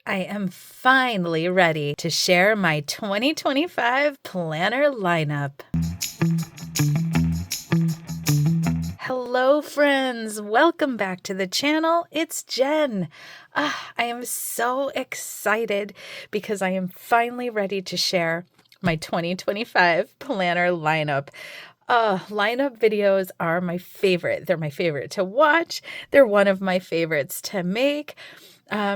I am finally ready to share my 2025 planner lineup. Hello friends, welcome back to the channel. It's Jen. I am so excited because I am finally ready to share my 2025 planner lineup. Lineup videos are my favorite. They're my favorite to watch. They're one of my favorites to make.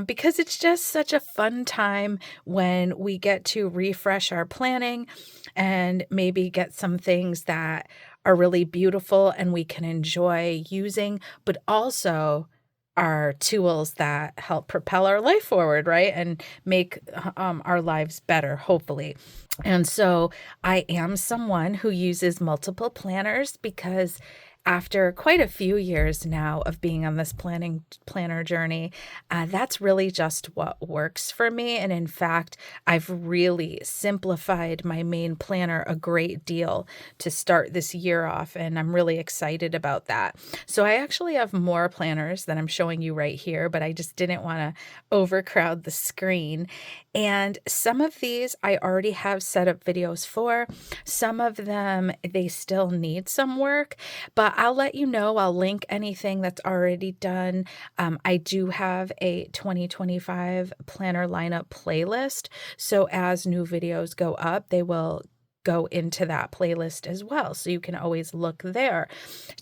Because it's just such a fun time when we get to refresh our planning and maybe get some things that are really beautiful and we can enjoy using, but also are tools that help propel our life forward, right? And make our lives better, hopefully. And so I am someone who uses multiple planners because after quite a few years now of being on this planner journey, that's really just what works for me. And in fact, I've really simplified my main planner a great deal to start this year off, and I'm really excited about that. So I actually have more planners than I'm showing you right here, but I just didn't want to overcrowd the screen. And some of these I already have set up videos for. Some of them, they still need some work, but I'll let you know. I'll link anything that's already done. I do have a 2025 planner lineup playlist. So as new videos go up, they will go into that playlist as well. So you can always look there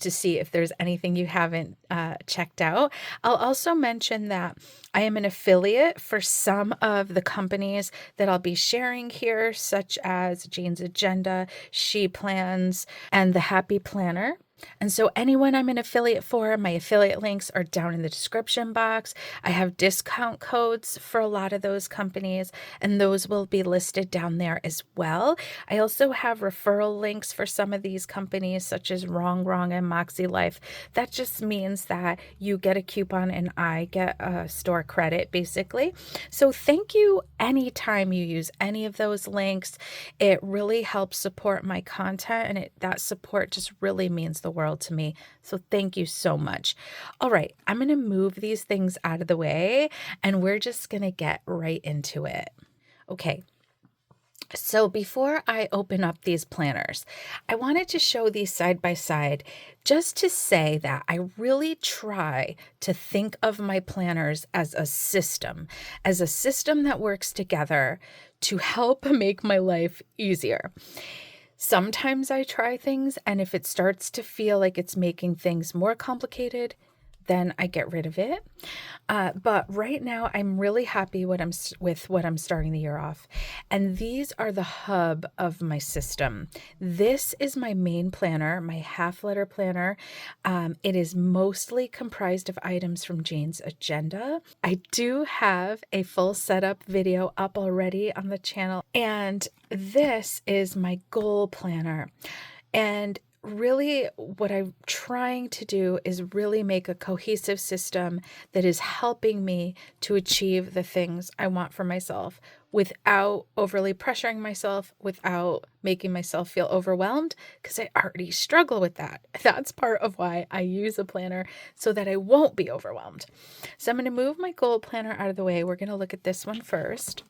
to see if there's anything you haven't checked out. I'll also mention that I am an affiliate for some of the companies that I'll be sharing here, such as Jane's Agenda, She Plans, and the Happy Planner. And so anyone I'm an affiliate for, my affiliate links are down in the description box. I have discount codes for a lot of those companies, and those will be listed down there as well. I also have referral links for some of these companies, such as Wrong and Makselife. That just means that you get a coupon and I get a store credit, basically. So thank you anytime you use any of those links. It really helps support my content, and that support just really means the world to me. So thank you so much. All right, I'm going to move these things out of the way and we're just going to get right into it. Okay. So before I open up these planners, I wanted to show these side by side just to say that I really try to think of my planners as a system that works together to help make my life easier. Sometimes I try things, and if it starts to feel like it's making things more complicated, then I get rid of it. But right now, I'm really happy with what I'm starting the year off. And these are the hub of my system. This is my main planner, my half-letter planner. It is mostly comprised of items from Jane's Agenda. I do have a full setup video up already on the channel. And this is my goal planner. And really what I'm trying to do is really make a cohesive system that is helping me to achieve the things I want for myself without overly pressuring myself, without making myself feel overwhelmed, because I already struggle with that. That's part of why I use a planner, so that I won't be overwhelmed. So I'm going to move my goal planner out of the way. We're going to look at this one first.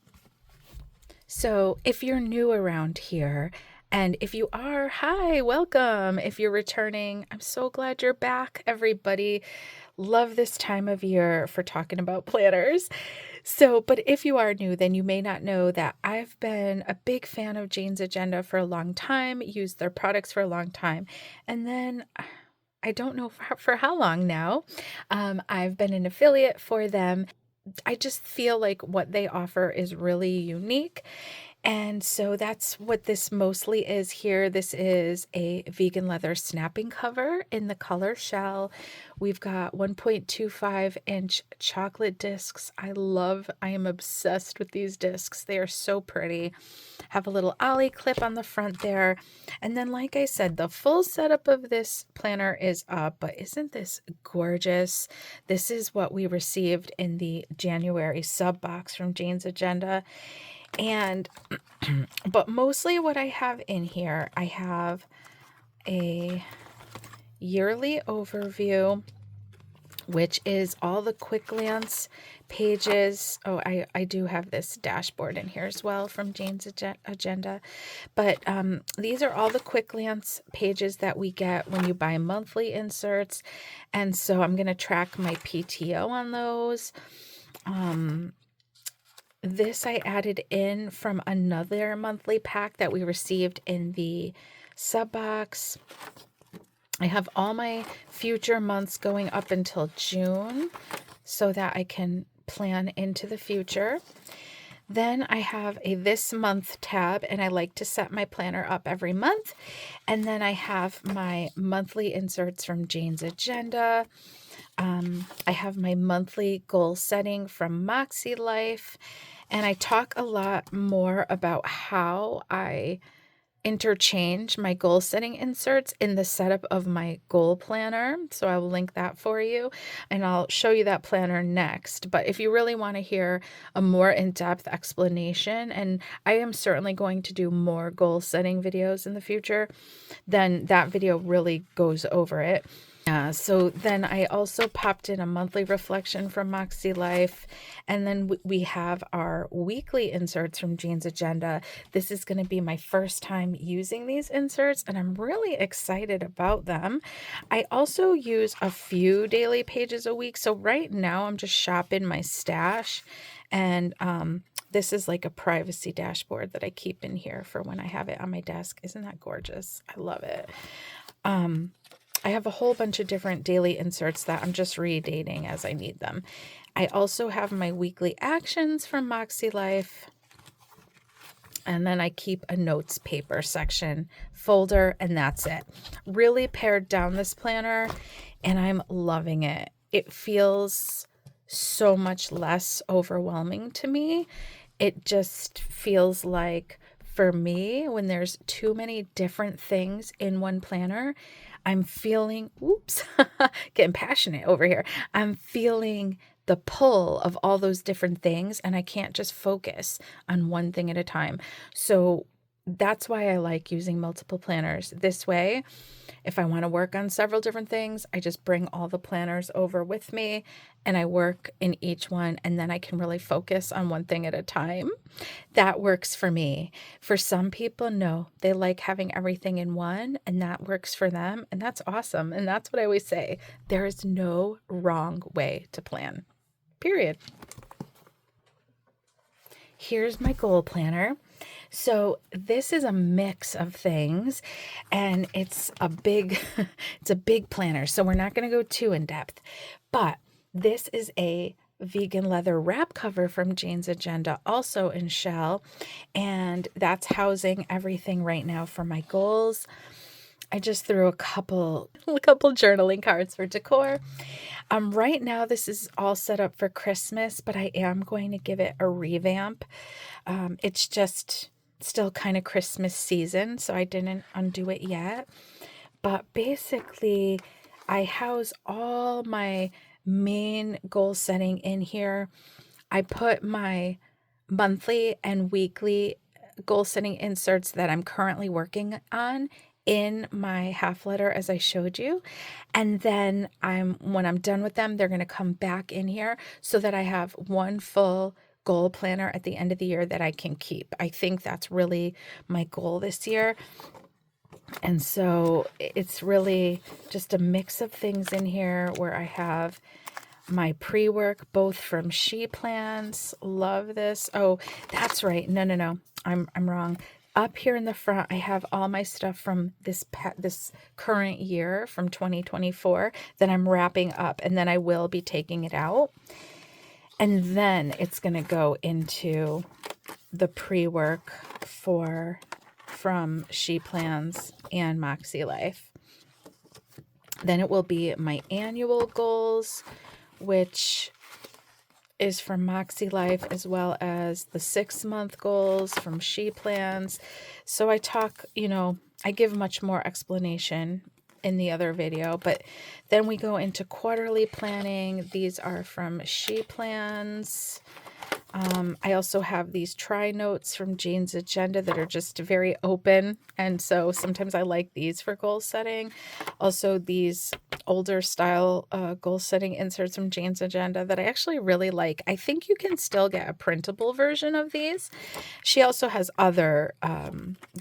So if you're new around here, and if you are, hi, welcome. If you're returning, I'm so glad you're back, everybody. Love this time of year for talking about planners. But if you are new, then you may not know that I've been a big fan of Jane's Agenda for a long time, used their products for a long time. And then I don't know for how long now, I've been an affiliate for them. I just feel like what they offer is really unique. And so that's what this mostly is here. This is a vegan leather snapping cover in the color shell. We've got 1.25 inch chocolate discs. I am obsessed with these discs. They are so pretty. Have a little ollie clip on the front there. And then, like I said, the full setup of this planner is up, but isn't this gorgeous? This is what we received in the January sub box from Jane's Agenda. And but mostly what I have in here, I have a yearly overview which is all the quick glance pages. Oh, I do have this dashboard in here as well from Jane's agenda. But these are all the quick glance pages that we get when you buy monthly inserts. And so I'm going to track my PTO on those. This I added in from another monthly pack that we received in the sub box. I have all my future months going up until June so that I can plan into the future. Then I have a this month tab, and I like to set my planner up every month. And then I have my monthly inserts from Jane's agenda. I have my monthly goal setting from Makselife, and I talk a lot more about how I interchange my goal setting inserts in the setup of my goal planner. So I will link that for you, and I'll show you that planner next. But if you really want to hear a more in-depth explanation, and I am certainly going to do more goal setting videos in the future, then that video really goes over it. So then I also popped in a monthly reflection from Makselife, and then we have our weekly inserts from Jane's agenda. This is going to be my first time using these inserts, and I'm really excited about them. I also use a few daily pages a week. So right now I'm just shopping my stash, and this is like a privacy dashboard that I keep in here for when I have it on my desk. Isn't that gorgeous? I love it. I have a whole bunch of different daily inserts that I'm just redating as I need them. I also have my weekly actions from Makselife. And then I keep a notes paper section folder, and that's it. Really pared down this planner, and I'm loving it. It feels so much less overwhelming to me. It just feels like, for me, when there's too many different things in one planner, I'm feeling, getting passionate over here. I'm feeling the pull of all those different things, and I can't just focus on one thing at a time. So that's why I like using multiple planners. This way, if I want to work on several different things, I just bring all the planners over with me and I work in each one, and then I can really focus on one thing at a time. That works for me. For some people, no, they like having everything in one, and that works for them, and that's awesome. And that's what I always say. There is no wrong way to plan, period. Here's my goal planner. So this is a mix of things, and it's a big planner. So we're not going to go too in depth, but this is a vegan leather wrap cover from Jane's agenda, also in shell, and that's housing everything right now for my goals. I just threw a couple journaling cards for decor. Right now this is all set up for Christmas, but I am going to give it a revamp. It's just still kind of Christmas season, so I didn't undo it yet. But basically, I house all my main goal setting in here. I put my monthly and weekly goal setting inserts that I'm currently working on in my half letter, as I showed you. And then when I'm done with them, they're going to come back in here so that I have one full goal planner at the end of the year that I can keep. I think that's really my goal this year. And so it's really just a mix of things in here where I have my pre-work, both from She Plans. Love this. Oh, that's right. No. I'm wrong. Up here in the front, I have all my stuff from this current year, from 2024, that I'm wrapping up, and then I will be taking it out. And then it's going to go into the pre-work from She Plans and Makselife. Then it will be my annual goals, which is from Makselife, as well as the 6-month goals from She Plans. So I talk, I give much more explanation in the other video, but then we go into quarterly planning. These are from She Plans. I also have these try notes from Jane's agenda that are just very open, and so sometimes I like these for goal setting. Also, these older style goal setting inserts from Jane's Agenda that I actually really like. I think you can still get a printable version of these. She also has other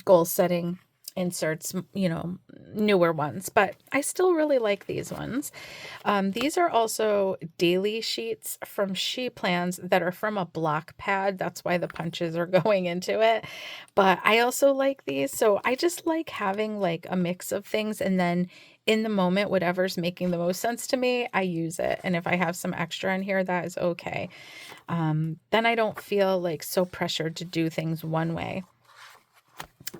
goal setting inserts, you know, newer ones, but I still really like these ones. These are also daily sheets from She Plans that are from a block pad. That's why the punches are going into it. But I also like these. So I just like having like a mix of things, and then in the moment, whatever's making the most sense to me, I use it. And if I have some extra in here, that is okay. Then I don't feel like so pressured to do things one way.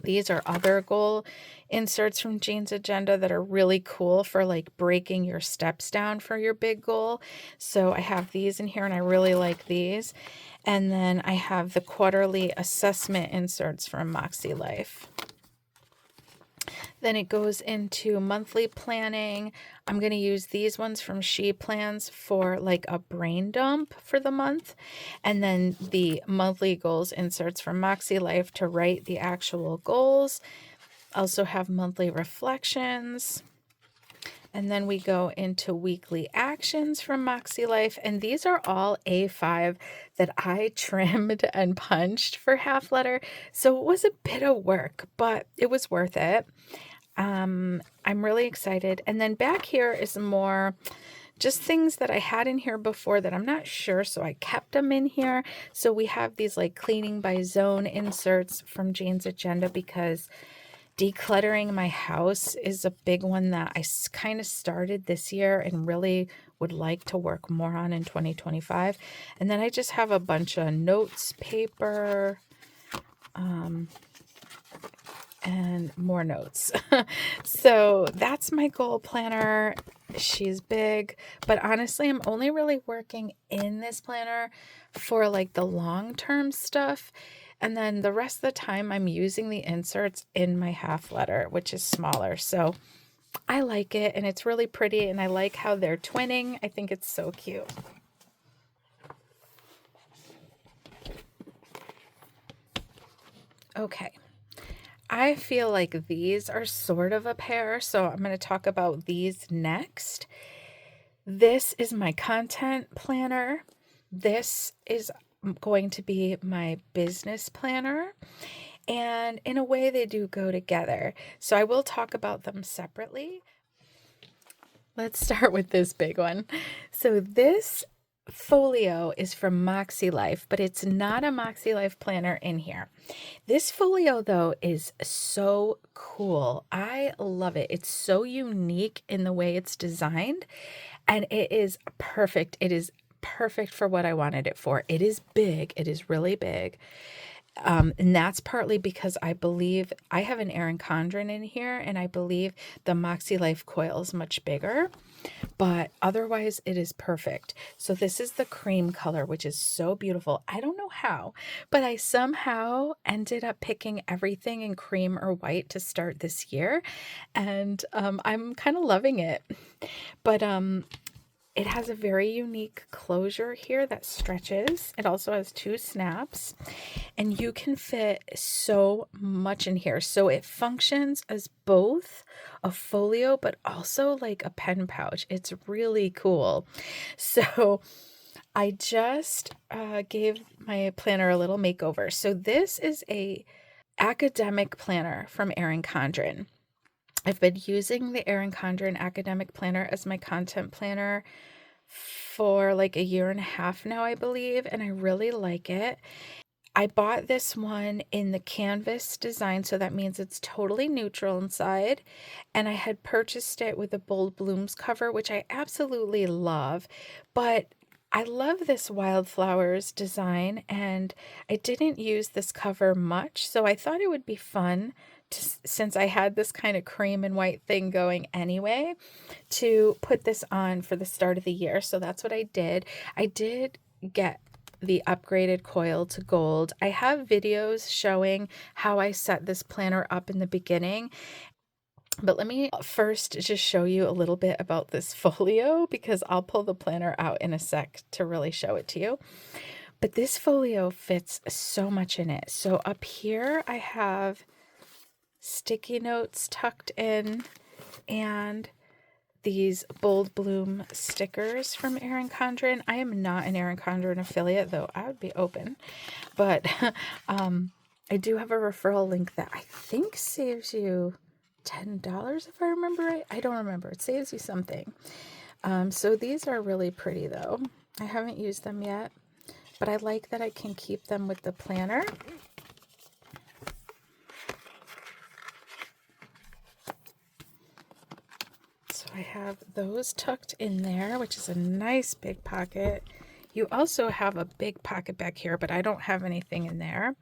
These are other goal inserts from Jane's Agenda that are really cool for like breaking your steps down for your big goal. So I have these in here and I really like these. And then I have the quarterly assessment inserts from Makselife. Then it goes into monthly planning. I'm going to use these ones from She Plans for like a brain dump for the month. And then the monthly goals inserts from Makselife to write the actual goals. Also have monthly reflections. And then we go into weekly actions from Makselife. And these are all A5 that I trimmed and punched for half letter. So it was a bit of work, but it was worth it. I'm really excited. And then back here is more just things that I had in here before that I'm not sure, so I kept them in here. So we have these like cleaning by zone inserts from Jane's Agenda because decluttering my house is a big one that I kind of started this year and really would like to work more on in 2025. And then I just have a bunch of notes, paper, and more notes. So that's my goal planner. She's big, but honestly, I'm only really working in this planner for like the long-term stuff. And then the rest of the time I'm using the inserts in my half letter, which is smaller. So I like it and it's really pretty and I like how they're twinning. I think it's so cute. Okay. I feel like these are sort of a pair, so I'm going to talk about these next. This is my content planner. This is going to be my business planner. And in a way, they do go together. So I will talk about them separately. Let's start with this big one. So this folio is from Makselife, but it's not a Makselife planner in here. This folio, though, is so cool. I love it. It's so unique in the way it's designed, and it is perfect. It is perfect for what I wanted it for. It is big. It is really big. And that's partly because I believe I have an Erin Condren in here, and I believe the Makselife coil is much bigger, but otherwise it is perfect. So this is the cream color, which is so beautiful. I don't know how, but I somehow ended up picking everything in cream or white to start this year, and I'm kind of loving it. But it has a very unique closure here that stretches. It also has 2 snaps, and you can fit so much in here. So it functions as both a folio, but also like a pen pouch. It's really cool. So I just gave my planner a little makeover. So this is a academic planner from Erin Condren. I've been using the Erin Condren Academic Planner as my content planner for like a year and a half now, I believe, and I really like it. I bought this one in the canvas design, so that means it's totally neutral inside, and I had purchased it with a bold blooms cover, which I absolutely love, but I love this wildflowers design, and I didn't use this cover much, so I thought it would be fun to, since I had this kind of cream and white thing going anyway, to put this on for the start of the year. So that's what I did. I did get the upgraded coil to gold. I have videos showing how I set this planner up in the beginning, but let me first just show you a little bit about this folio, because I'll pull the planner out in a sec to really show it to you. But this folio fits so much in it. So up here I have sticky notes tucked in, and these Bold Bloom stickers from Erin Condren. I am not an Erin Condren affiliate, though I would be open. But I do have a referral link that I think saves you $10 if I remember right. I don't remember. It saves you something. So these are really pretty though. I haven't used them yet, but I like that I can keep them with the planner. So I have those tucked in there, which is a nice big pocket. You also have a big pocket back here, but I don't have anything in there.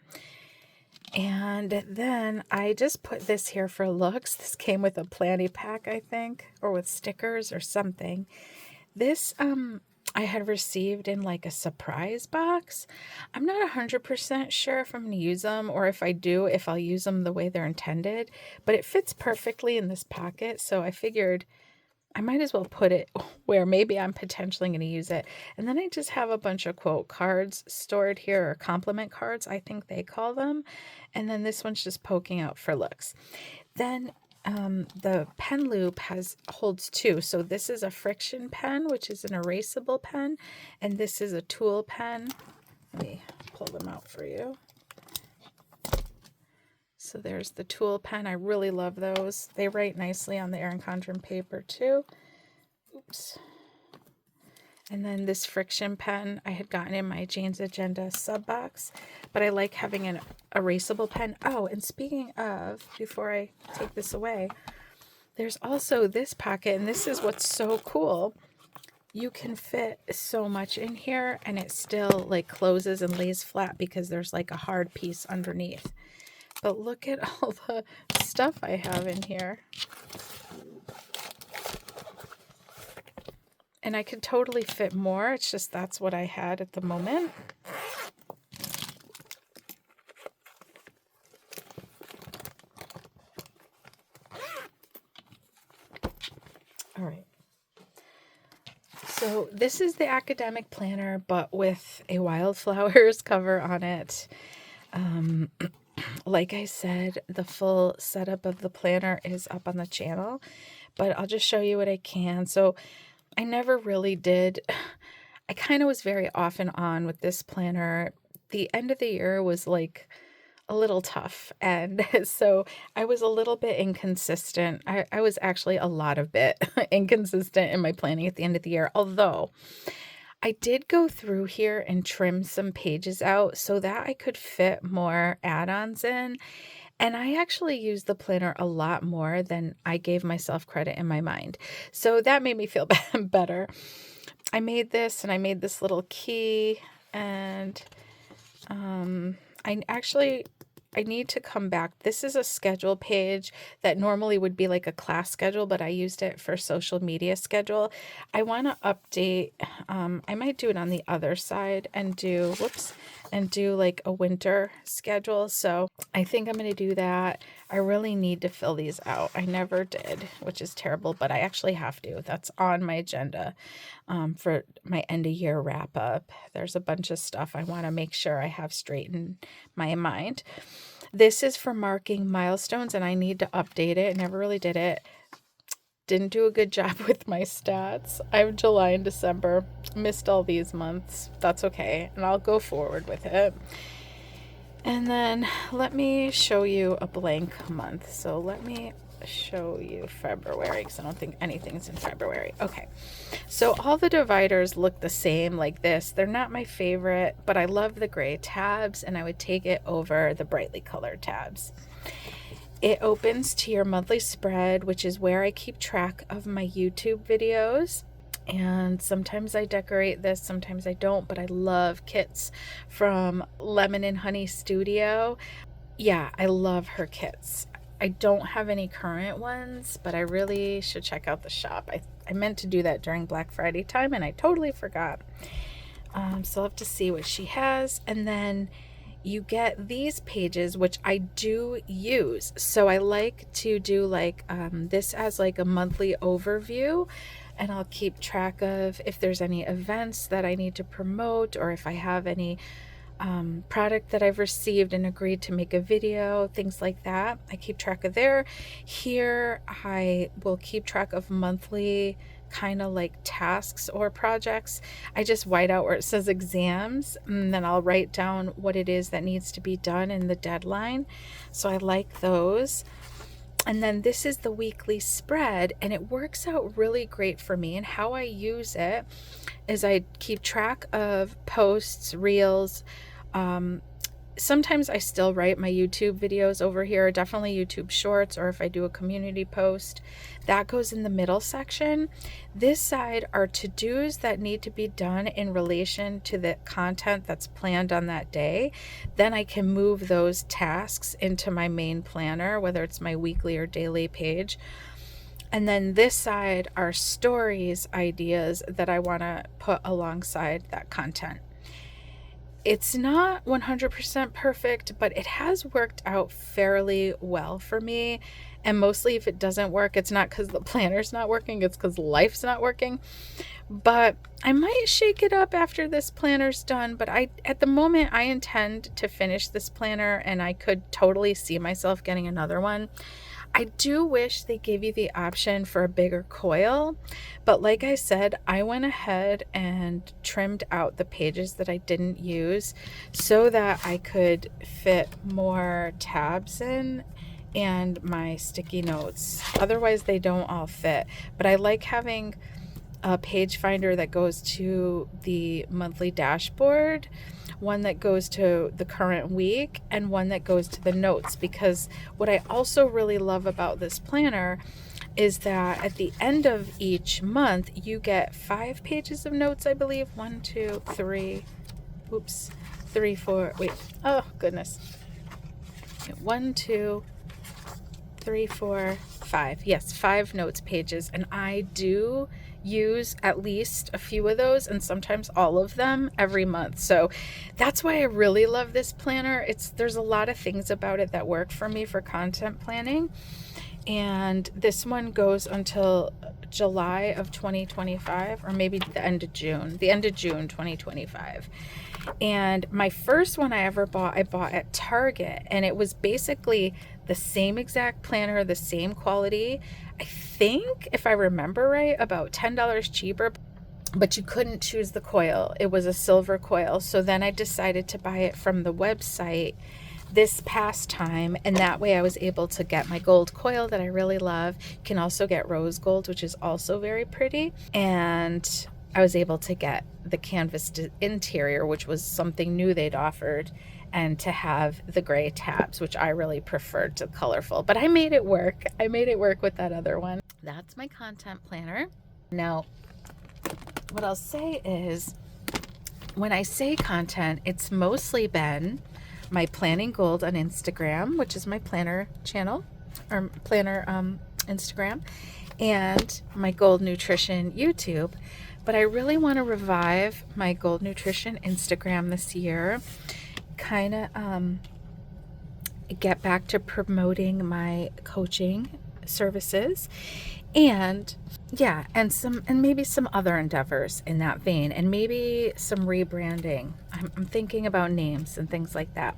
And then I just put this here for looks. This came with a planny pack, I think, or with stickers or something. This I had received in like a surprise box. I'm not 100% sure if I'm going to use them, or if I do, if I'll use them the way they're intended. But it fits perfectly in this pocket, so I figured I might as well put it where maybe I'm potentially going to use it. And then I just have a bunch of quote cards stored here, or compliment cards, I think they call them. And then this one's just poking out for looks. Then the pen loop holds two. So this is a friction pen, which is an erasable pen. And this is a tool pen. Let me pull them out for you. So there's the tool pen. I really love those. They write nicely on the Erin Condren paper too. Oops. And then this friction pen I had gotten in my Jane's Agenda sub box, but I like having an erasable pen. Oh, and speaking of, before I take this away, there's also this pocket, and this is what's so cool. You can fit so much in here, and it still like closes and lays flat because there's like a hard piece underneath. But look at all the stuff I have in here. And I could totally fit more. It's just that's what I had at the moment. All right. So this is the academic planner, but with a wildflowers cover on it. Like I said, the full setup of the planner is up on the channel, but I'll just show you what I can. So I never really did. I kind of was very off and on with this planner. The end of the year was like a little tough, and so I was a little bit inconsistent. I was actually a lot of bit inconsistent in my planning at the end of the year, although I did go through here and trim some pages out so that I could fit more add-ons in. And I actually used the planner a lot more than I gave myself credit in my mind. So that made me feel better. I made this, and I made this little key, and I need to come back. This is a schedule page that normally would be like a class schedule, but I used it for social media schedule. I want to update. I might do it on the other side and do like a winter schedule. So I think I'm going to do that. I really need to fill these out. I never did, which is terrible, but I actually have to. That's on my agenda for my end of year wrap up. There's a bunch of stuff I want to make sure I have straight in my mind. This is for marking milestones, and I need to update it. I never really did it. Didn't do a good job with my stats. I have July and December. Missed all these months. That's okay, and I'll go forward with it. And then let me show you a blank month. So let me show you February, because I don't think anything's in February. Okay, so all the dividers look the same like this. They're not my favorite, but I love the gray tabs, and I would take it over the brightly colored tabs. It opens to your monthly spread, which is where I keep track of my YouTube videos. And sometimes I decorate this, sometimes I don't, but I love kits from Lemon and Honey Studio. Yeah, I love her kits. I don't have any current ones, but I really should check out the shop. I meant to do that during Black Friday time, and I totally forgot. So I'll have to see what she has. And then you get these pages, which I do use. So I like to do like this as like a monthly overview, and I'll keep track of if there's any events that I need to promote, or if I have any product that I've received and agreed to make a video, things like that. I keep track of there. Here I will keep track of monthly kind of like tasks or projects. I just white out where it says exams, and then I'll write down what it is that needs to be done in the deadline. So I like those. And then this is the weekly spread, and it works out really great for me. And how I use it is I keep track of posts, reels. Sometimes I still write my YouTube videos over here, definitely YouTube shorts, or if I do a community post, that goes in the middle section. This side are to-dos that need to be done in relation to the content that's planned on that day. Then I can move those tasks into my main planner, whether it's my weekly or daily page. And then this side are stories, ideas that I want to put alongside that content. It's not 100% perfect, but it has worked out fairly well for me. And mostly if it doesn't work, it's not because the planner's not working, it's because life's not working. But I might shake it up after this planner's done. But at the moment, I intend to finish this planner, and I could totally see myself getting another one. I do wish they gave you the option for a bigger coil, but like I said, I went ahead and trimmed out the pages that I didn't use so that I could fit more tabs in and my sticky notes. Otherwise, they don't all fit, but I like having a page finder that goes to the monthly dashboard, one that goes to the current week, and one that goes to the notes, because what I also really love about this planner is that at the end of each month you get 5 pages of notes, I believe. 1, 2, 3, 4, wait, oh goodness, 1, 2, 3, 4, 5, yes, 5 notes pages, and I do use at least a few of those, and sometimes all of them every month. So that's why I really love this planner. There's a lot of things about it that work for me for content planning, and this one goes until July of 2025, or maybe the end of June 2025. And my first one I ever bought, I bought at Target, and it was basically the same exact planner, the same quality. I think, if I remember right, about $10 cheaper, but you couldn't choose the coil. It was a silver coil. So then I decided to buy it from the website this past time, and that way I was able to get my gold coil that I really love. You can also get rose gold, which is also very pretty, and I was able to get the canvas interior, which was something new they'd offered, and to have the gray tabs, which I really preferred to colorful, but I made it work. I made it work with that other one. That's my content planner. Now, what I'll say is, when I say content, it's mostly been my Planning Gold on Instagram, which is my planner channel, or planner Instagram, and my Gold Nutrition YouTube. But I really want to revive my Gold Nutrition Instagram this year, kind of get back to promoting my coaching services, and yeah, and maybe some other endeavors in that vein, and maybe some rebranding. I'm thinking about names and things like that.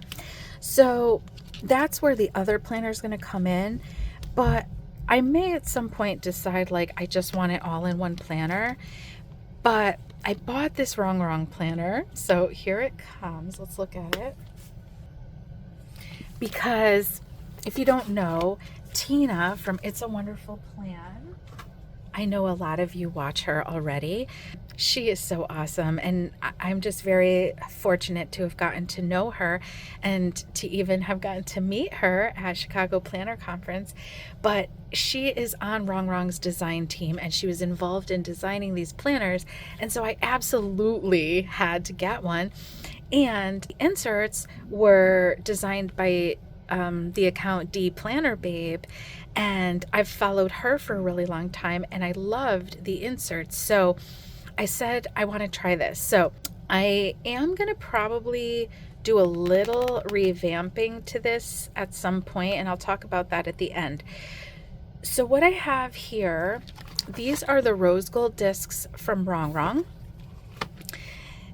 So that's where the other planner is going to come in. But I may at some point decide, like, I just want it all in one planner. But I bought this wrong planner. So here it comes. Let's look at it. Because if you don't know, Tina from It's a Wonderful Plan, I know a lot of you watch her already. She is so awesome, and I'm just very fortunate to have gotten to know her and to even have gotten to meet her at Chicago Planner Conference. But she is on Wrong Wrong's design team, and she was involved in designing these planners, and so I absolutely had to get one. And the inserts were designed by the account D Planner Babe, and I've followed her for a really long time, and I loved the inserts. So I said, I want to try this. So I am going to probably do a little revamping to this at some point, and I'll talk about that at the end. So what I have here, these are the rose gold discs from Wrong Wrong.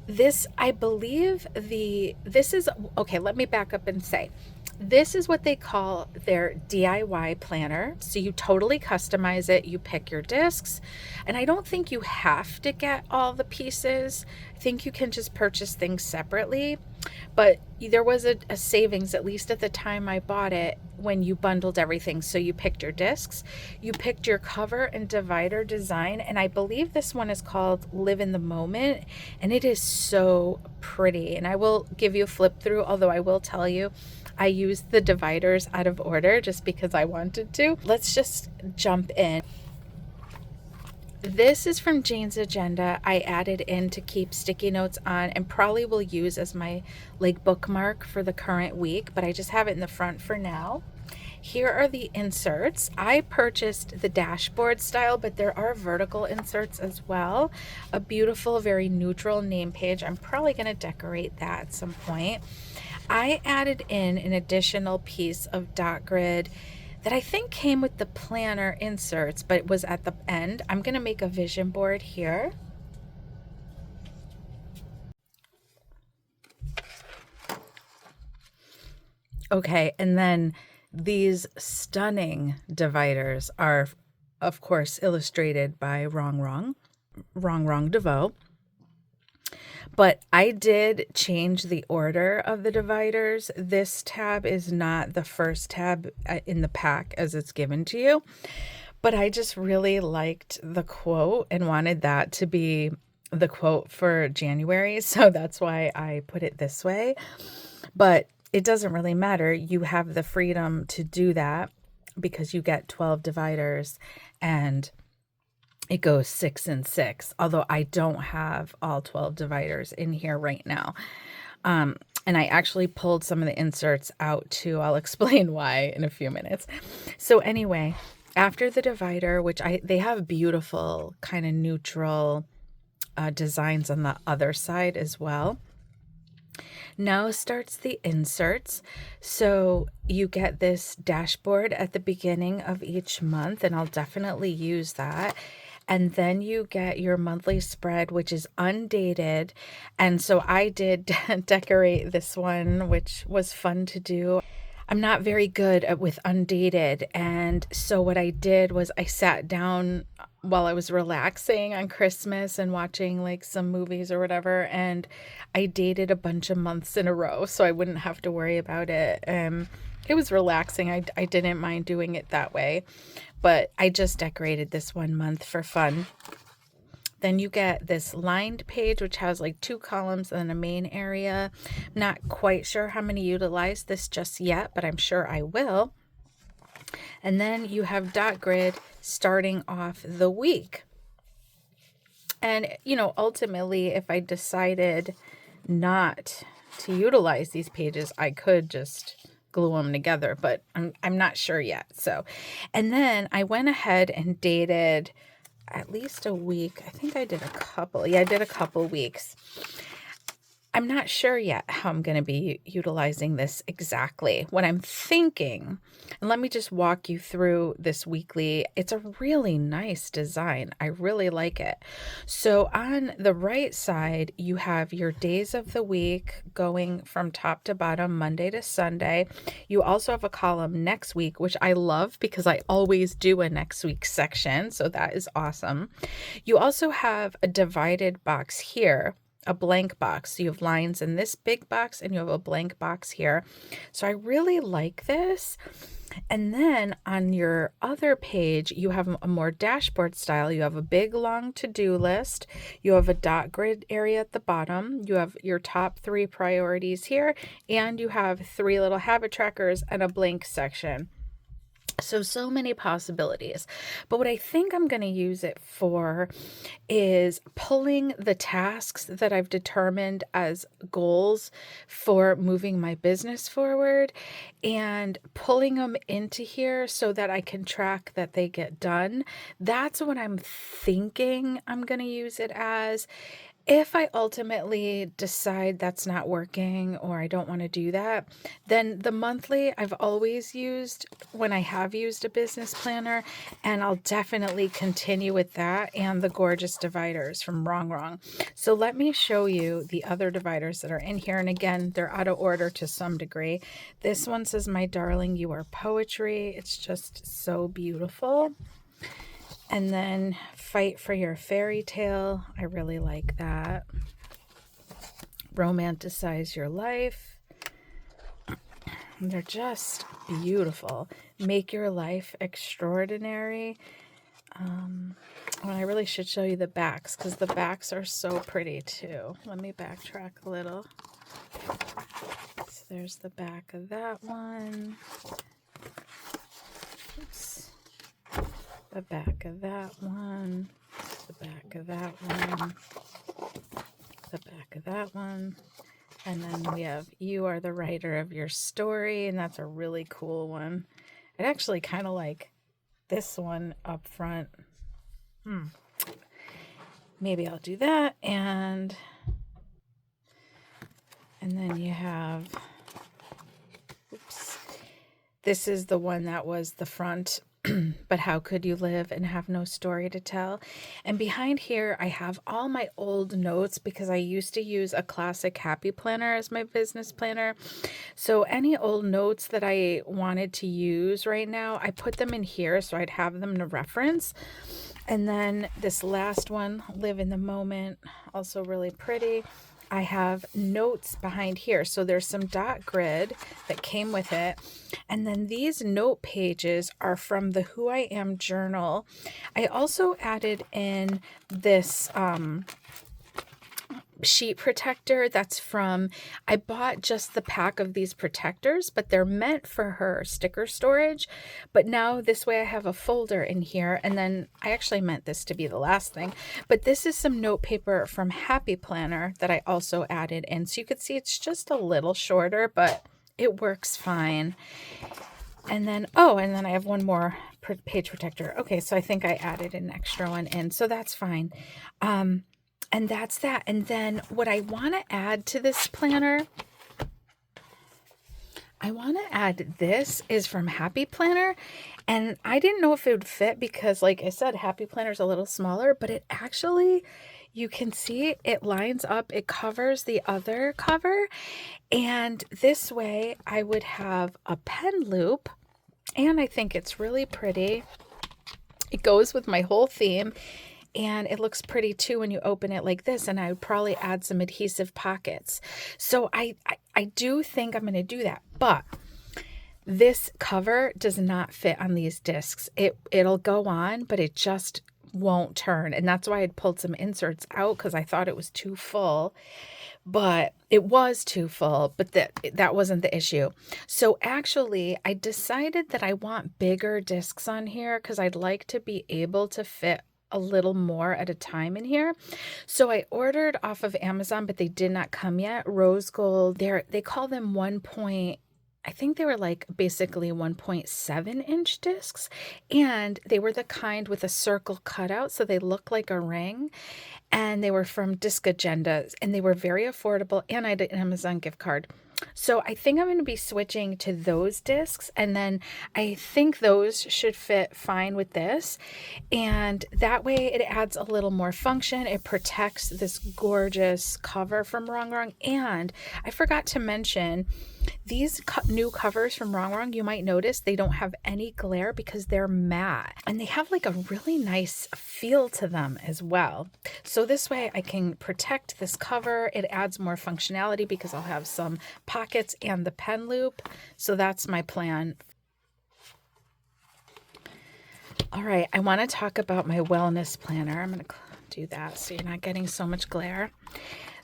This, I believe this is, okay, let me back up and say, this is what they call their DIY planner. So you totally customize it. You pick your discs. And I don't think you have to get all the pieces. I think you can just purchase things separately. But there was a savings, at least at the time I bought it, when you bundled everything. So you picked your discs, you picked your cover and divider design. And I believe this one is called Live in the Moment. And it is so pretty. And I will give you a flip through, although I will tell you, I used the dividers out of order just because I wanted to. Let's just jump in. This is from Jane's Agenda. I added in to keep sticky notes on and probably will use as my like bookmark for the current week, but I just have it in the front for now. Here are the inserts. I purchased the dashboard style, but there are vertical inserts as well. A beautiful, very neutral name page. I'm probably going to decorate that at some point. I added in an additional piece of dot grid that I think came with the planner inserts, but it was at the end. I'm going to make a vision board here. Okay, and then these stunning dividers are, of course, illustrated by Wrong DeVoe. But I did change the order of the dividers. This tab is not the first tab in the pack as it's given to you. But I just really liked the quote and wanted that to be the quote for January. So that's why I put it this way. But it doesn't really matter. You have the freedom to do that because you get 12 dividers and it goes 6 and 6, although I don't have all 12 dividers in here right now. And I actually pulled some of the inserts out too. I'll explain why in a few minutes. So anyway, after the divider, which they have beautiful kind of neutral designs on the other side as well. Now starts the inserts. So you get this dashboard at the beginning of each month, and I'll definitely use that. And then you get your monthly spread, which is undated. And so I did decorate this one, which was fun to do. I'm not very good with undated. And so what I did was I sat down while I was relaxing on Christmas and watching like some movies or whatever. And I dated a bunch of months in a row so I wouldn't have to worry about it. It was relaxing. I didn't mind doing it that way. But I just decorated this one month for fun. Then you get this lined page, which has like 2 columns and a main area. I'm not quite sure how many utilize this just yet, but I'm sure I will. And then you have dot grid starting off the week. And, ultimately, if I decided not to utilize these pages, I could just glue them together, but I'm not sure yet. So, and then I went ahead and dated at least a week. I think I did a couple. Yeah, I did a couple weeks. I'm not sure yet how I'm going to be utilizing this exactly. What I'm thinking, and let me just walk you through this weekly. It's a really nice design. I really like it. So on the right side, you have your days of the week going from top to bottom, Monday to Sunday. You also have a column next week, which I love because I always do a next week section. So that is awesome. You also have a divided box here, a blank box. So you have lines in this big box and you have a blank box here. So I really like this. And then on your other page, you have a more dashboard style. You have a big long to-do list. You have a dot grid area at the bottom. You have your top 3 priorities here, and you have 3 little habit trackers and a blank section. So many possibilities. But what I think I'm going to use it for is pulling the tasks that I've determined as goals for moving my business forward and pulling them into here so that I can track that they get done. That's what I'm thinking I'm going to use it as. If I ultimately decide that's not working or I don't want to do that, then the monthly I've always used when I have used a business planner, and I'll definitely continue with that and the gorgeous dividers from Wrong Wrong. So let me show you the other dividers that are in here. And again, they're out of order to some degree. This one says, "My darling, you are poetry." It's just so beautiful. And then "Fight for your fairy tale." I really like that. "Romanticize your life." And they're just beautiful. "Make your life extraordinary." Well, I really should show you the backs because the backs are so pretty too. Let me backtrack a little. So there's the back of that one. Oops. The back of that one, the back of that one, the back of that one, and then we have "You are the writer of your story," and that's a really cool one. I actually kind of like this one up front. Maybe I'll do that, and then you have, oops, this is the one that was the front. "But how could you live and have no story to tell?" And behind here, I have all my old notes because I used to use a classic Happy Planner as my business planner. So any old notes that I wanted to use right now, I put them in here so I'd have them to reference. And then this last one, "Live in the Moment," also really pretty. I have notes behind here. So there's some dot grid that came with it. And then these note pages are from the Who I Am journal. I also added in this sheet protector that's from, I bought just the pack of these protectors, but they're meant for her sticker storage. But now this way I have a folder in here, and then I actually meant this to be the last thing, but this is some note paper from Happy Planner that I also added in. So you could see it's just a little shorter, but it works fine. And then, oh, and then I have one more page protector. Okay, so I think I added an extra one in, so that's fine. And that's that. And then what I want to add to this planner, I want to add this is from Happy Planner. And I didn't know if it would fit because, like I said, Happy Planner is a little smaller, but it actually, you can see it lines up. It covers the other cover. And this way I would have a pen loop. And I think it's really pretty. It goes with my whole theme. And it looks pretty too when you open it like this. And I would probably add some adhesive pockets. So I do think I'm going to do that. But this cover does not fit on these discs. It'll go on, but it just won't turn. And that's why I'd pulled some inserts out because I thought it was too full. But it was too full, but that wasn't the issue. So actually, I decided that I want bigger discs on here because I'd like to be able to fit a little more at a time in here. So I ordered off of Amazon, but they did not come yet. Rose gold. They call them 1. I think they were like basically 1.7-inch discs, and they were the kind with a circle cutout, so they look like a ring. And they were from Disc Agenda, and they were very affordable, and I had an Amazon gift card. So I think I'm going to be switching to those discs, and then I think those should fit fine with this. And that way it adds a little more function. It protects this gorgeous cover from Wrong Wrong. And I forgot to mention, these new covers from Wrong Wrong, you might notice they don't have any glare because they're matte. And they have like a really nice feel to them as well. So this way I can protect this cover. It adds more functionality because I'll have some pockets and the pen loop. So that's my plan. All right, I want to talk about my wellness planner. I'm going to do that so you're not getting so much glare.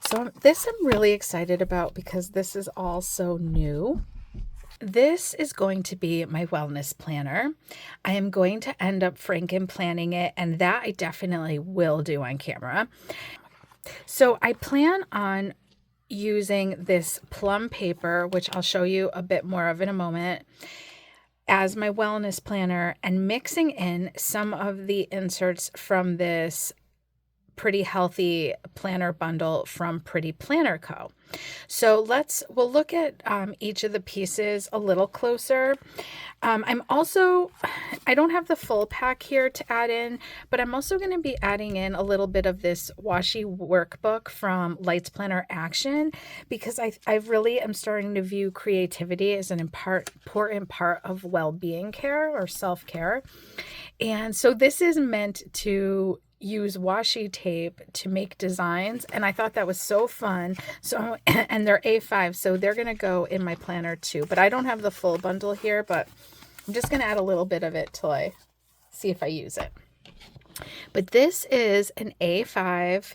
So this I'm really excited about because this is all so new. This is going to be my wellness planner. I am going to end up franken planning it, and that I definitely will do on camera. So I plan on using this plum paper, which I'll show you a bit more of in a moment, as my wellness planner, and mixing in some of the inserts from this Pretty Healthy Planner Bundle from Pretty Planner Co. So we'll look at each of the pieces a little closer. I don't have the full pack here to add in, but I'm also going to be adding in a little bit of this washi workbook from Lights Planner Action, because I really am starting to view creativity as an important part of well-being care or self-care. And so this is meant to use washi tape to make designs, and I thought that was so fun. So and they're A5, so they're going to go in my planner too, but I don't have the full bundle here, but I'm just going to add a little bit of it till I see if I use it. But this is an A5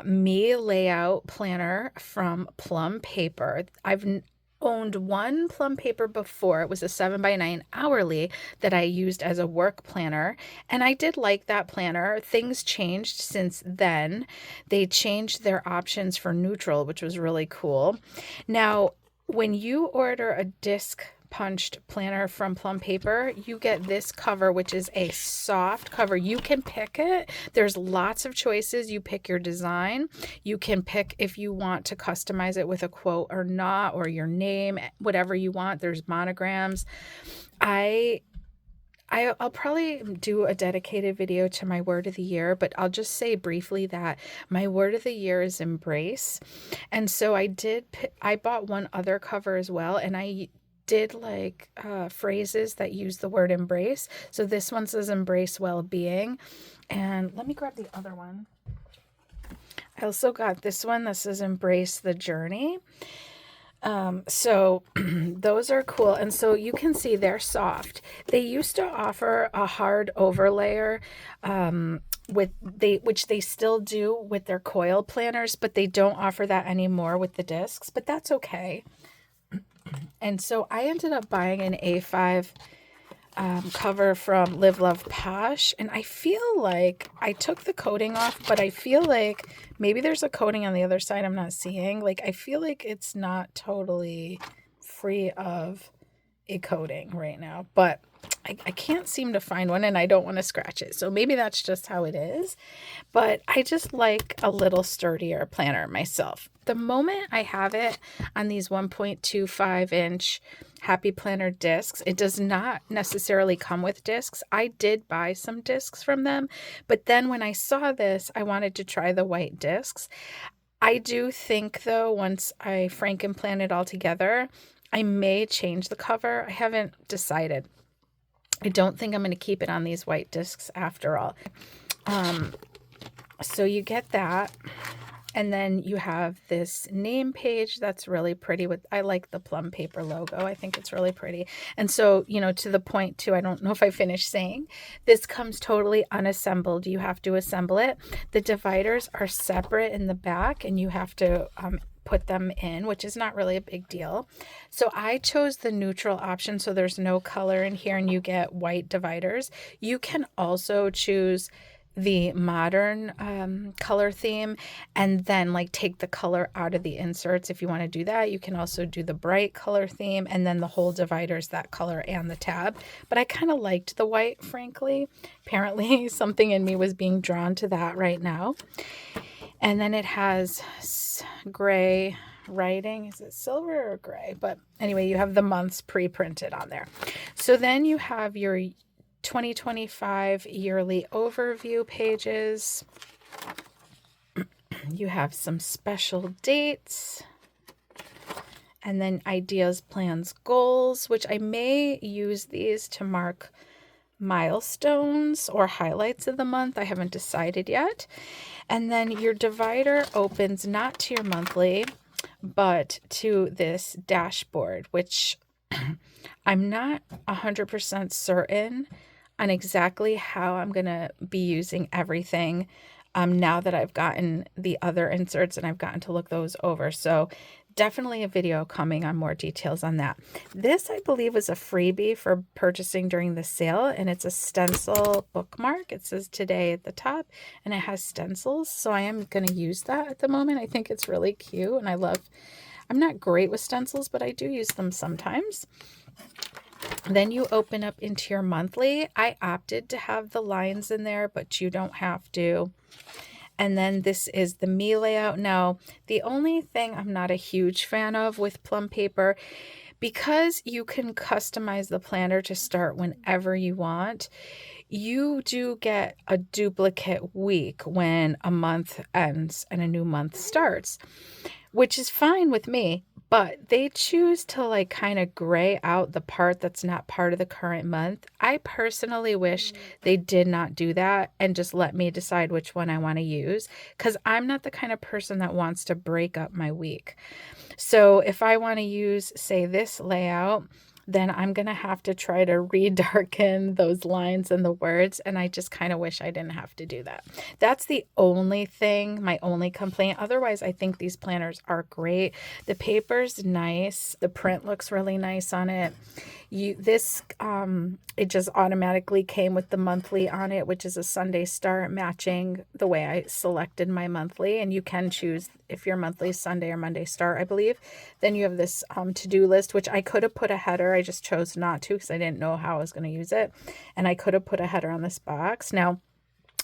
me layout planner from Plum Paper. I've owned one Plum Paper before. It was a 7x9 hourly that I used as a work planner, and I did like that planner. Things changed since then. They changed their options for neutral, which was really cool. Now, when you order a disc punched planner from Plum Paper, you get this cover, which is a soft cover. You can pick it. There's lots of choices. You pick your design. You can pick if you want to customize it with a quote or not, or your name, whatever you want. There's monograms. I'll probably do a dedicated video to my word of the year, but I'll just say briefly that my word of the year is embrace. And so I bought one other cover as well, and I did like phrases that use the word embrace. So this one says embrace well-being. And let me grab the other one. I also got this one that says embrace the journey. So those are cool. And so you can see they're soft. They used to offer a hard overlayer which they still do with their coil planners, but they don't offer that anymore with the discs, but that's okay. And so I ended up buying an A5 cover from Live Love Posh, and I feel like I took the coating off, but I feel like maybe there's a coating on the other side I'm not seeing. Like, I feel like it's not totally free of a coating right now, but I can't seem to find one, and I don't want to scratch it. So maybe that's just how it is. But I just like a little sturdier planner myself. The moment I have it on these 1.25 inch Happy Planner discs, it does not necessarily come with discs. I did buy some discs from them, but then when I saw this, I wanted to try the white discs. I do think, though, once I Frankenplan it all together, I may change the cover. I haven't decided. I don't think I'm going to keep it on these white discs after all. So you get that. And then you have this name page that's really pretty. I like the Plum Paper logo. I think it's really pretty. And so, to the point too, I don't know if I finished saying, this comes totally unassembled. You have to assemble it. The dividers are separate in the back, and you have to put them in, which is not really a big deal. So I chose the neutral option, so there's no color in here, and you get white dividers. You can also choose the modern color theme, and then take the color out of the inserts. If you want to do that, you can also do the bright color theme, and then the whole dividers, that color and the tab. But I kind of liked the white, frankly. Apparently something in me was being drawn to that right now. And then it has gray writing. Is it silver or gray? But anyway, you have the months pre-printed on there. So then you have your 2025 yearly overview pages. You have some special dates, and then ideas, plans, goals, which I may use these to mark milestones or highlights of the month. I haven't decided yet. And then your divider opens not to your monthly, but to this dashboard, which I'm not 100% certain on exactly how I'm going to be using everything now that I've gotten the other inserts and I've gotten to look those over. So definitely a video coming on more details on that. This, I believe, was a freebie for purchasing during the sale, and it's a stencil bookmark. It says today at the top, and it has stencils. So I am going to use that at the moment. I think it's really cute, and I'm not great with stencils, but I do use them sometimes. Then you open up into your monthly. I opted to have the lines in there, but you don't have to. And then this is the me layout. Now, the only thing I'm not a huge fan of with plum paper, because you can customize the planner to start whenever you want, you do get a duplicate week when a month ends and a new month starts, which is fine with me. But they choose to like kind of gray out the part that's not part of the current month. I personally wish they did not do that and just let me decide which one I want to use, because I'm not the kind of person that wants to break up my week. So if I want to use, say, this layout, then I'm going to have to try to redarken those lines and the words. And I just kind of wish I didn't have to do that. That's the only thing, my only complaint. Otherwise, I think these planners are great. The paper's nice. The print looks really nice on it. It just automatically came with the monthly on it, which is a Sunday start, matching the way I selected my monthly. And you can choose if your monthly is Sunday or Monday start, I believe. Then you have this to-do list, which I could have put a header. I just chose not to because I didn't know how I was going to use it. And I could have put a header on this box. Now,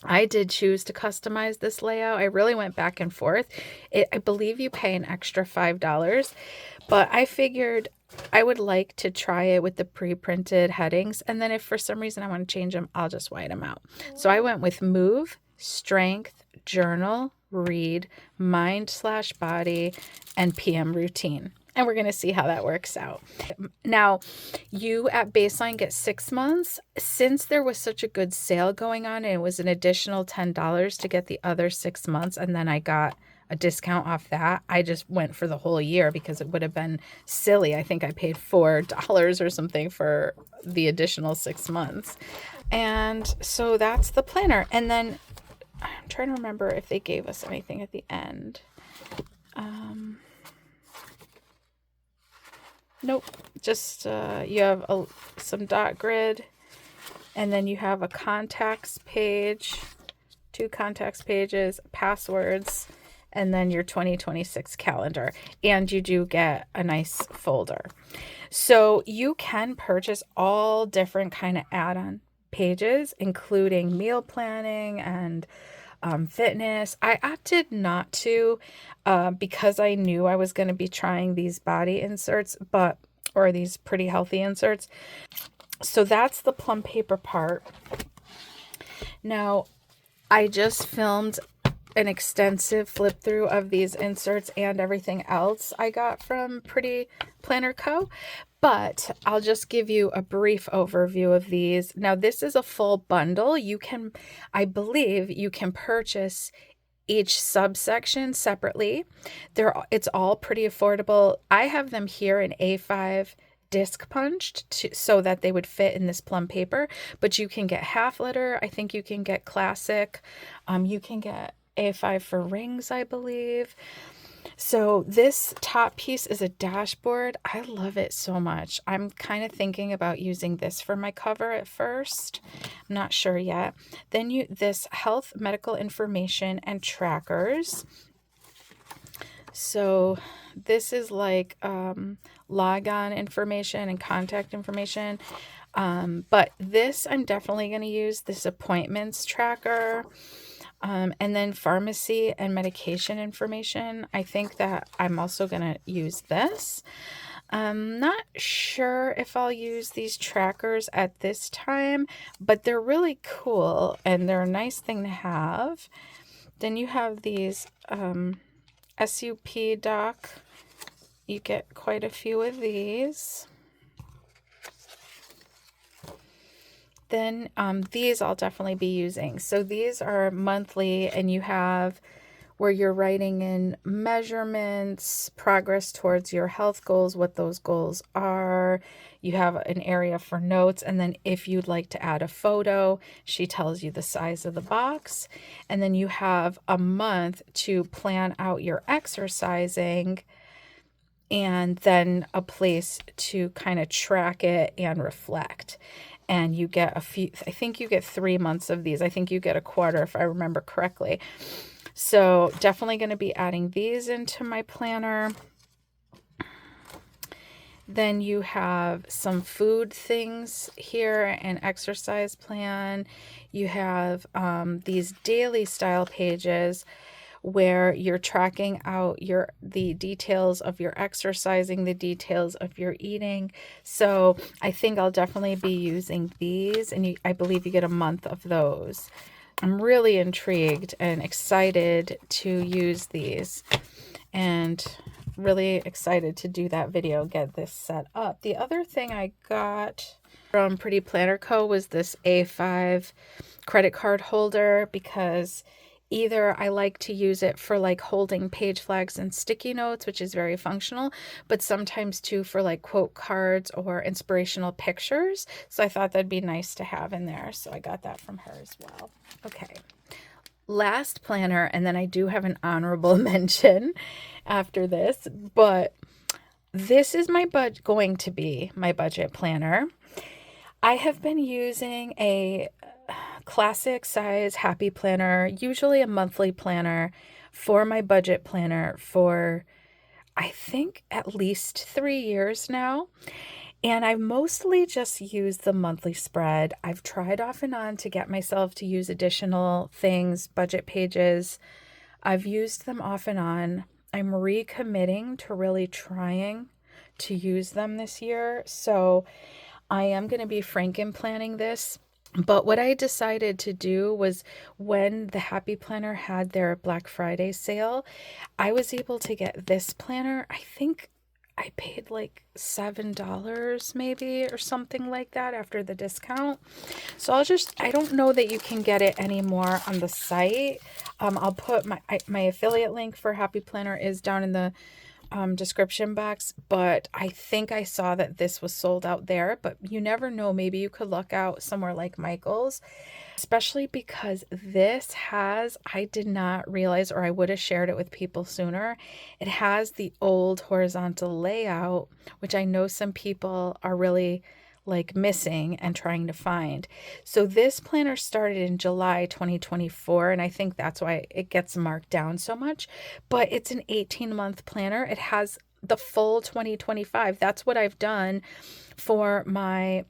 I did choose to customize this layout. I really went back and forth. I believe you pay an extra $5, but I figured I would like to try it with the pre-printed headings. And then if for some reason I want to change them, I'll just white them out. So I went with move, strength, journal, read, mind/body, and PM routine. And we're going to see how that works out. Now, you at baseline get 6 months. Since there was such a good sale going on, and it was an additional $10 to get the other 6 months, and then I got a discount off that, I just went for the whole year because it would have been silly. I think I paid $4 or something for the additional 6 months. And so that's the planner. And then I'm trying to remember if they gave us anything at the end. Nope, just you have some dot grid, and then you have a contacts page, 2 contacts pages, passwords, and then your 2026 calendar. And you do get a nice folder. So you can purchase all different kind of add-on pages, including meal planning and fitness. I opted not to because I knew I was going to be trying these body inserts, or these pretty healthy inserts. So that's the plum paper part. Now, I just filmed an extensive flip through of these inserts and everything else I got from Pretty Planner Co. But I'll just give you a brief overview of these. Now, this is a full bundle. I believe you can purchase each subsection separately. It's all pretty affordable. I have them here in A5 disc punched so that they would fit in this plum paper, but you can get half letter. I think you can get classic. You can get A5 for rings, I believe. So this top piece is a dashboard. I love it so much. I'm kind of thinking about using this for my cover at first. I'm not sure yet. Then this health, medical information, and trackers. So this is like log-on information and contact information. But this I'm definitely going to use, this appointments tracker. And then pharmacy and medication information. I think that I'm also going to use this. I'm not sure if I'll use these trackers at this time, but they're really cool and they're a nice thing to have. Then you have these SUP doc. You get quite a few of these. Then these I'll definitely be using. So these are monthly, and you have where you're writing in measurements, progress towards your health goals, what those goals are. You have an area for notes, and then if you'd like to add a photo, she tells you the size of the box. And then you have a month to plan out your exercising, and then a place to kind of track it and reflect. And you get I think you get 3 months of these. I think you get a quarter if I remember correctly. So definitely going to be adding these into my planner. Then you have some food things here, an exercise plan. You have these daily style pages where you're tracking out the details of your exercising, the details of your eating. So I think I'll definitely be using these, and I believe you get a month of those. I'm really intrigued and excited to use these, and really excited to do that video, get this set up. The other thing I got from Pretty Planner Co. was this A5 credit card holder, because either I like to use it for like holding page flags and sticky notes, which is very functional, but sometimes too for like quote cards or inspirational pictures. So I thought that'd be nice to have in there. So I got that from her as well. Okay. Last planner, and then I do have an honorable mention after this, but this is going to be my budget planner. I have been using a classic size happy planner, usually a monthly planner, for my budget planner for I think at least 3 years now. And I've mostly just used the monthly spread. I've tried off and on to get myself to use additional things, budget pages. I've used them off and on. I'm recommitting to really trying to use them this year. So I am going to be franken planning this. But what I decided to do was, when the Happy Planner had their Black Friday sale, I was able to get this planner. I think I paid like $7 maybe or something like that after the discount. So I don't know that you can get it anymore on the site. I'll put my affiliate link for Happy Planner is down in the description box, but I think I saw that this was sold out there, but you never know. Maybe you could look out somewhere like Michael's, especially because I did not realize, or I would have shared it with people sooner. It has the old horizontal layout, which I know some people are really like missing and trying to find. So this planner started in July 2024, and I think that's why it gets marked down so much, but it's an 18-month planner. It has the full 2025. That's what I've done for my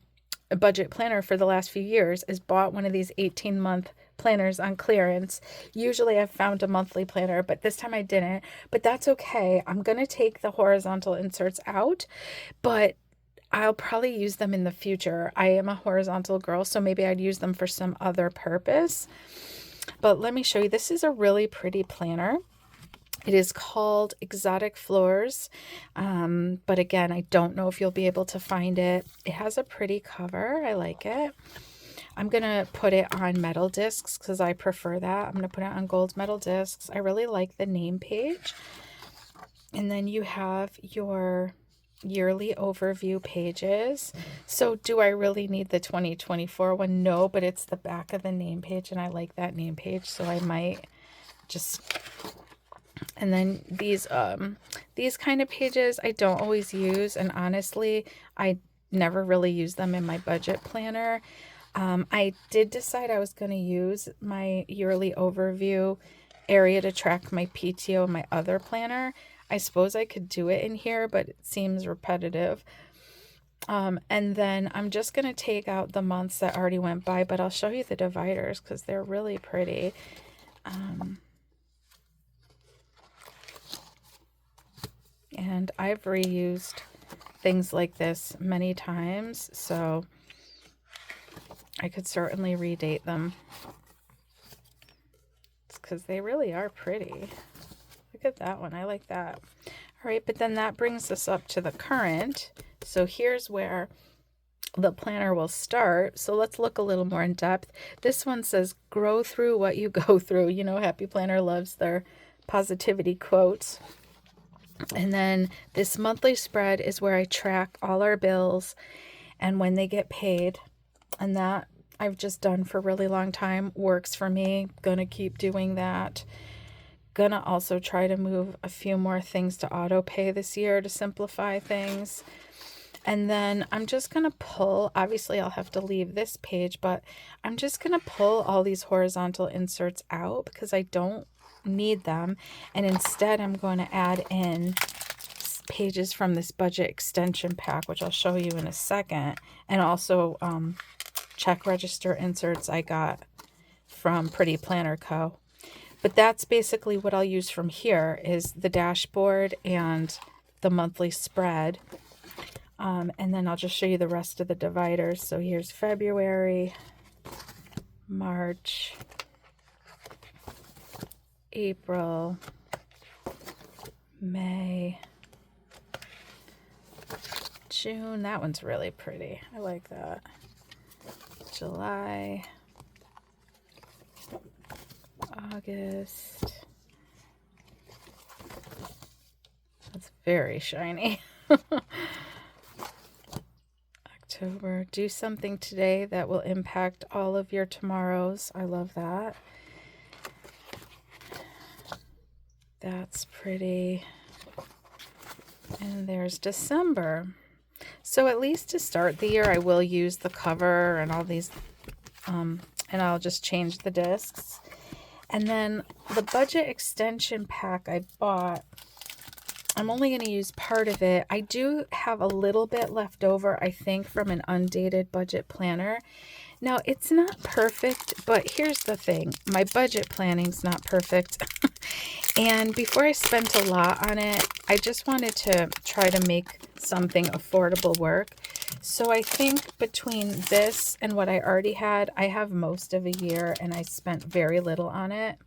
budget planner for the last few years, is bought one of these 18-month planners on clearance. Usually I've found a monthly planner, but this time I didn't, but that's okay. I'm going to take the horizontal inserts out, but I'll probably use them in the future. I am a horizontal girl, so maybe I'd use them for some other purpose. But let me show you. This is a really pretty planner. It is called Exotic Floors. But again, I don't know if you'll be able to find it. It has a pretty cover. I like it. I'm going to put it on metal discs because I prefer that. I'm going to put it on gold metal discs. I really like the name page. And then you have your yearly overview pages. So do I really need the 2024 one? No, but it's the back of the name page, and I like that name page, so I might just... And then these kind of pages I don't always use, and honestly I never really use them in my budget planner. I did decide I was going to use my yearly overview area to track my PTO and my other planner. I suppose I could do it in here, but it seems repetitive. And then I'm just going to take out the months that already went by, but I'll show you the dividers because they're really pretty. And I've reused things like this many times, so I could certainly redate them. It's because they really are pretty. Look at that one. I like that. All right, but then that brings us up to the current. So here's where the planner will start. So let's look a little more in depth. This one says, grow through what you go through. You know, Happy Planner loves their positivity quotes. And then this monthly spread is where I track all our bills and when they get paid. And that I've just done for a really long time. Works for me. Gonna keep doing that. Gonna also try to move a few more things to auto pay this year to simplify things. And then I'm just gonna pull, obviously I'll have to leave this page, but I'm just gonna pull all these horizontal inserts out because I don't need them. And instead I'm going to add in pages from this budget extension pack, which I'll show you in a second, and also check register inserts I got from Pretty Planner Co. But that's basically what I'll use from here is the dashboard and the monthly spread. And then I'll just show you the rest of the dividers. So here's February, March, April, May, June. That one's really pretty. I like that. July, August. That's very shiny. October. Do something today that will impact all of your tomorrows. I love that. That's pretty. And there's December. So at least to start the year, I will use the cover and all these, and I'll just change the discs. And then the budget extension pack I bought, I'm only going to use part of it. I do have a little bit left over, I think, from an undated budget planner. Now, it's not perfect, but here's the thing. My budget planning's not perfect. And before I spent a lot on it, I just wanted to try to make something affordable work. So I think between this and what I already had, I have most of a year and I spent very little on it.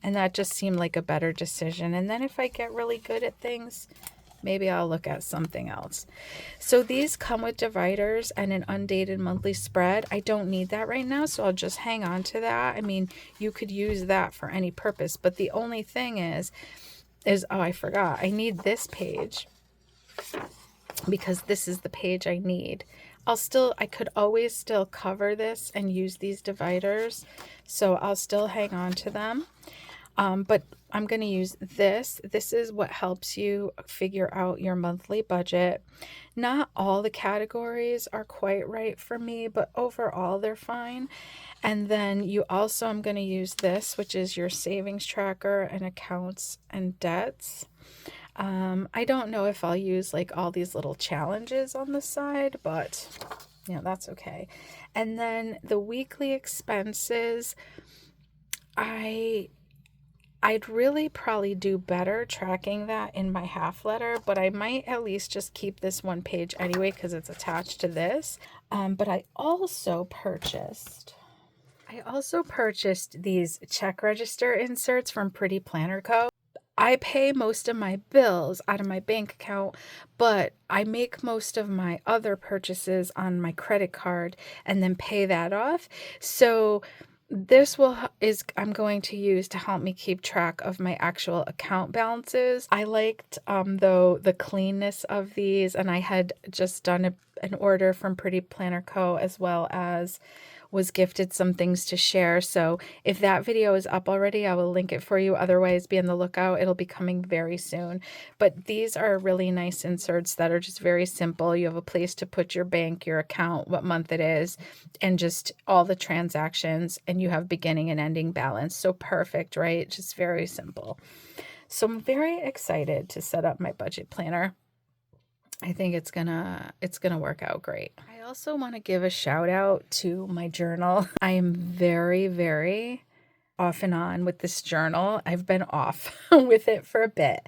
And that just seemed like a better decision. And then if I get really good at things, maybe I'll look at something else. So these come with dividers and an undated monthly spread. I don't need that right now, so I'll just hang on to that. I mean, you could use that for any purpose, but the only thing is, oh, I forgot. I need this page because this is the page I need. I could always still cover this and use these dividers, so I'll still hang on to them. But I'm going to use this. This is what helps you figure out your monthly budget. Not all the categories are quite right for me, but overall they're fine. And then I'm going to use this, which is your savings tracker and accounts and debts. I don't know if I'll use like all these little challenges on the side, but that's okay. And then the weekly expenses, I'd really probably do better tracking that in my half letter, but I might at least just keep this one page anyway because it's attached to this. But I also purchased these check register inserts from Pretty Planner Co. I pay most of my bills out of my bank account, but I make most of my other purchases on my credit card and then pay that off. So this I'm going to use to help me keep track of my actual account balances. I liked though the cleanness of these, and I had just done an order from Pretty Planner Co. as well as was gifted some things to share. So if that video is up already, I will link it for you. Otherwise, be on the lookout. It'll be coming very soon. But these are really nice inserts that are just very simple. You have a place to put your bank, your account, what month it is, and just all the transactions, and you have beginning and ending balance. So perfect, right? Just very simple. So I'm very excited to set up my budget planner. I think it's gonna work out great. I also want to give a shout out to my journal. I am very, very off and on with this journal. I've been off with it for a bit.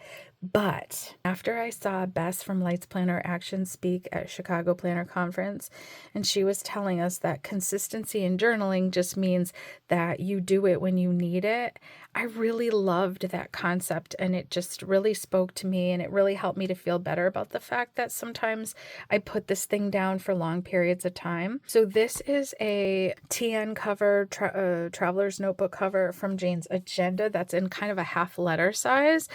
But after I saw Bess from Lights Planner Action speak at Chicago Planner Conference, and she was telling us that consistency in journaling just means that you do it when you need it, I really loved that concept, and it just really spoke to me, and it really helped me to feel better about the fact that sometimes I put this thing down for long periods of time. So this is a TN cover, Traveler's Notebook cover from Jane's Agenda that's in kind of a half letter size.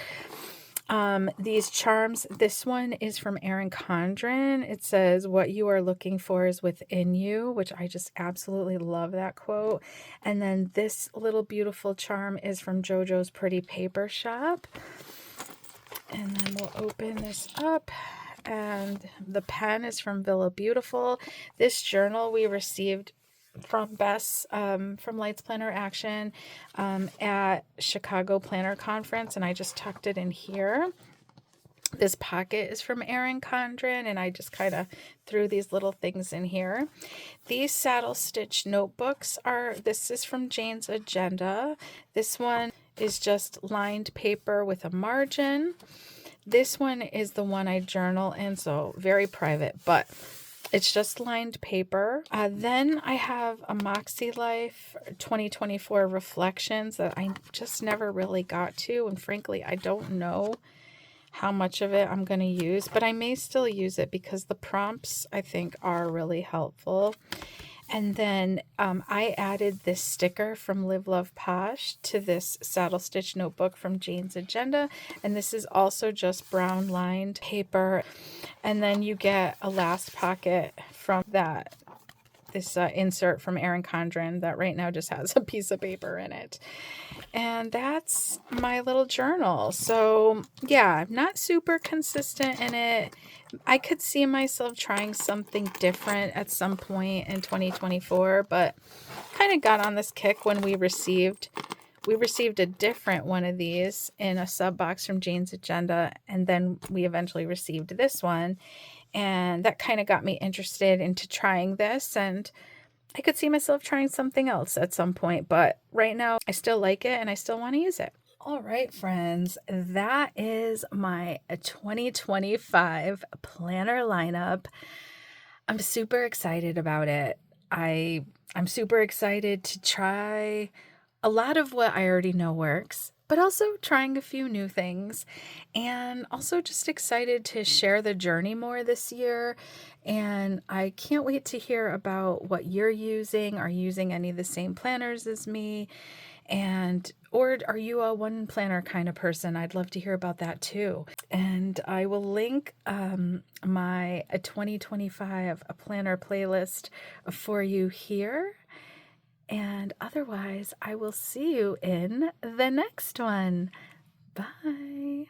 These charms, this one is from Erin Condren. It says, "What you are looking for is within you," which I just absolutely love that quote. And then this little beautiful charm is from JoJo's Pretty Paper Shop. And then we'll open this up. And the pen is from Villabeautifful. This journal we received from Bess from Lights Planner Action at Chicago Planner Conference, and I just tucked it in here. This pocket is from Erin Condren, and I just kind of threw these little things in here. These saddle stitch notebooks this is from Jane's Agenda. This one is just lined paper with a margin. This one is the one I journal in, so very private, but it's just lined paper. Then I have a Makselife 2024 Reflections that I just never really got to, and frankly, I don't know how much of it I'm going to use, but I may still use it because the prompts I think are really helpful. And then I added this sticker from Live Love Posh to this saddle stitch notebook from Jane's Agenda, and this is also just brown lined paper. And then you get a last pocket from this insert from Erin Condren that right now just has a piece of paper in it. And that's my little journal. So yeah, I'm not super consistent in it. I could see myself trying something different at some point in 2024, but kind of got on this kick when we received a different one of these in a sub box from Jane's Agenda, and then we eventually received this one, and that kind of got me interested into trying this, and I could see myself trying something else at some point, but right now I still like it and I still want to use it. All right, friends, that is my 2025 planner lineup. I'm super excited about it. I'm super excited to try a lot of what I already know works, but also trying a few new things, and also just excited to share the journey more this year. And I can't wait to hear about what you're using. Are you using any of the same planners as me? Or are you a one planner kind of person? I'd love to hear about that too. And I will link my 2025 planner playlist for you here. And otherwise, I will see you in the next one. Bye.